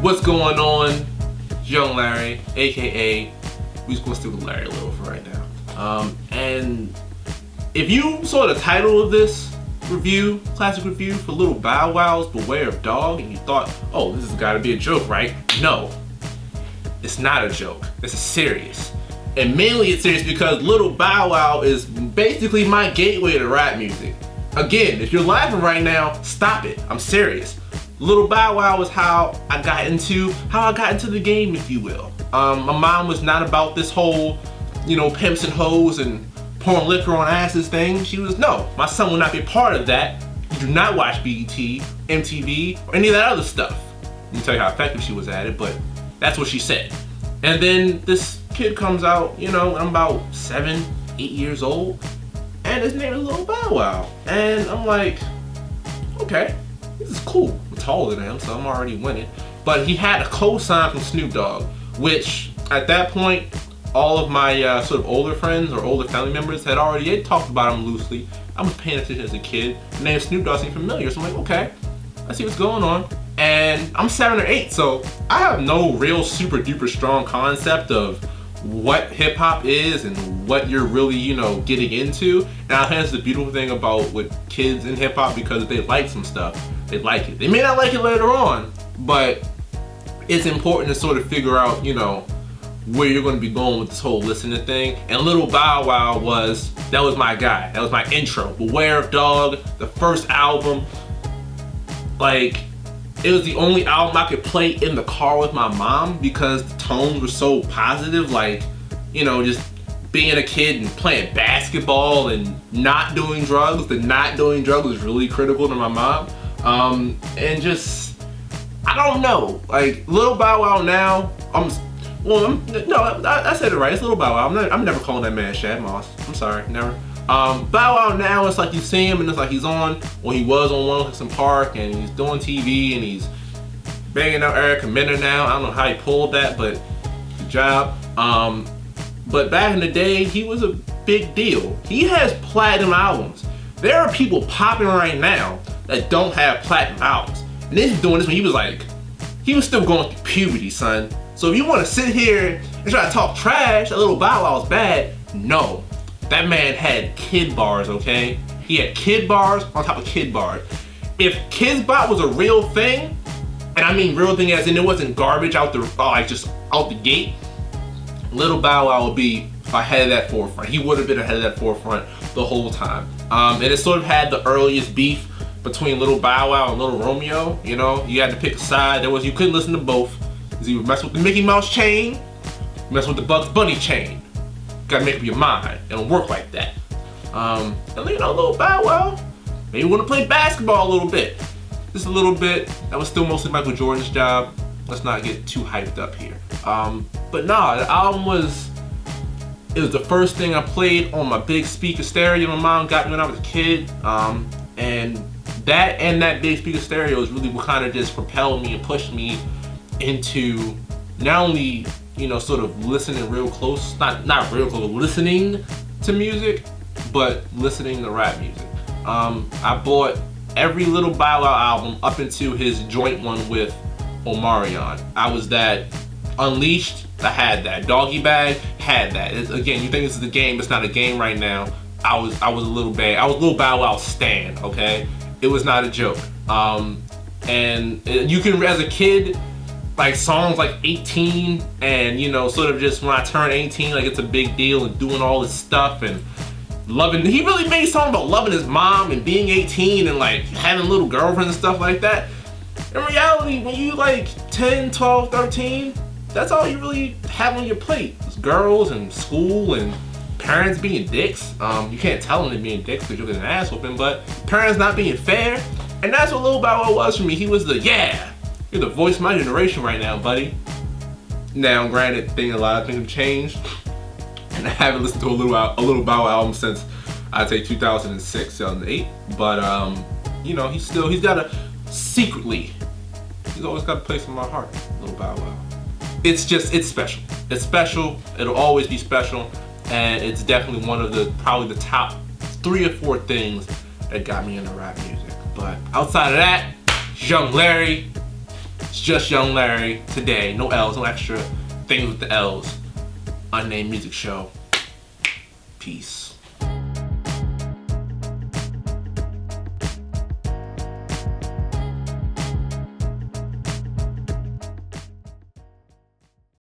What's going on? Young Larry, aka we just gonna stick with Larry a little for right now. And if you saw the title of this review, classic review for Lil Bow Wow's Beware of Dog, and you thought, oh, this has gotta be a joke, right? No, it's not a joke. It's serious. And mainly it's serious because Lil Bow Wow is basically my gateway to rap music. Again, if you're laughing right now, stop it. I'm serious. Lil Bow Wow is how I got into the game, if you will. My mom was not about this whole, pimps and hoes and pouring liquor on asses thing. She was, no, my son will not be a part of that. You do not watch BET, MTV, or any of that other stuff. Let me tell you how effective she was at it, but that's what she said. And then this kid comes out, I'm about 7, 8 years old, and his name is Lil Bow Wow. And I'm like, okay, this is cool. I'm taller than him, so I'm already winning. But he had a co-sign from Snoop Dogg, which at that point, all of my sort of older friends or older family members had talked about him loosely. I was paying attention as a kid. The name Snoop Dogg seemed familiar, so I'm like, okay, let's see what's going on. And I'm 7 or 8, so I have no real super duper strong concept of what hip hop is and what you're really, getting into. And I think that's the beautiful thing about with kids in hip hop, because if they like some stuff, they like it. They may not like it later on, but it's important to sort of figure out, where you're going to be going with this whole listening thing. And Lil Bow Wow was my guy. That was my intro. Beware of Dog, the first album. Like, it was the only album I could play in the car with my mom because the tones were so positive. Like, just being a kid and playing basketball and not doing drugs. The not doing drugs was really critical to my mom. And just, I don't know. Like, Lil Bow Wow now, I said it right. It's Lil Bow Wow. I'm never calling that man Shad Moss. I'm sorry, never. Bow Wow now, it's like you see him and it's like he's on, well, he was on 106 & Park, and he's doing TV and he's banging out Erica Mena now. I don't know how he pulled that, but good job. But back in the day, he was a big deal. He has platinum albums. There are people popping right now that don't have platinum albums. And he's doing this when he was still going through puberty, son. So if you want to sit here and try to talk trash that Lil Bow Wow was bad, no. That man had kid bars, okay? He had kid bars on top of kid bars. If Kidz Bop was a real thing, and I mean real thing as in it wasn't garbage out just out the gate, Lil Bow Wow would be ahead of that forefront. He would have been ahead of that forefront the whole time. And it sort of had the earliest beef between Lil Bow Wow and Lil Romeo. You had to pick a side. You couldn't listen to both. Because you would mess with the Mickey Mouse chain, mess with the Bugs Bunny chain. Gotta make up your mind. It don't work like that. And Lil Bow Wow, maybe want to play basketball a little bit. Just a little bit. That was still mostly Michael Jordan's job. Let's not get too hyped up here. But nah, the album was the first thing I played on my big speaker stereo my mom got me when I was a kid. And that big speaker stereo is really what kind of just propelled me and pushed me into not only sort of listening real close, not real close, listening to music, but listening to rap music. I bought every Lil Bow Wow album up into his joint one with Omarion. I was that. Unleashed, I had that. Doggy Bag, had that. Again, you think this is a game, it's not a game right now. I was Lil Bow Wow stan, okay? It was not a joke. And you can, as a kid, like songs like 18 and sort of just when I turn 18, like it's a big deal and doing all this stuff and loving. He really made songs about loving his mom and being 18 and like having little girlfriends and stuff like that. In reality, when you like 10, 12, 13, that's all you really have on your plate. It's girls and school and parents being dicks. You can't tell them they're being dicks because you'll get an ass whooping, but parents not being fair. And that's what Lil Bow Wow was for me. He was you're the voice of my generation right now, buddy. Now, granted, a lot of things have changed, and I haven't listened to a Lil Bow Wow album since I'd say 2006, 2008. But he's got a secretly, he's always got a place in my heart, Lil Bow Wow. It's special. It's special. It'll always be special, and it's definitely one of probably the top 3 or 4 things that got me into rap music. But outside of that, Young Larry, It's just Young Larry today. No L's, no extra things with the L's. Unnamed Music Show. Peace.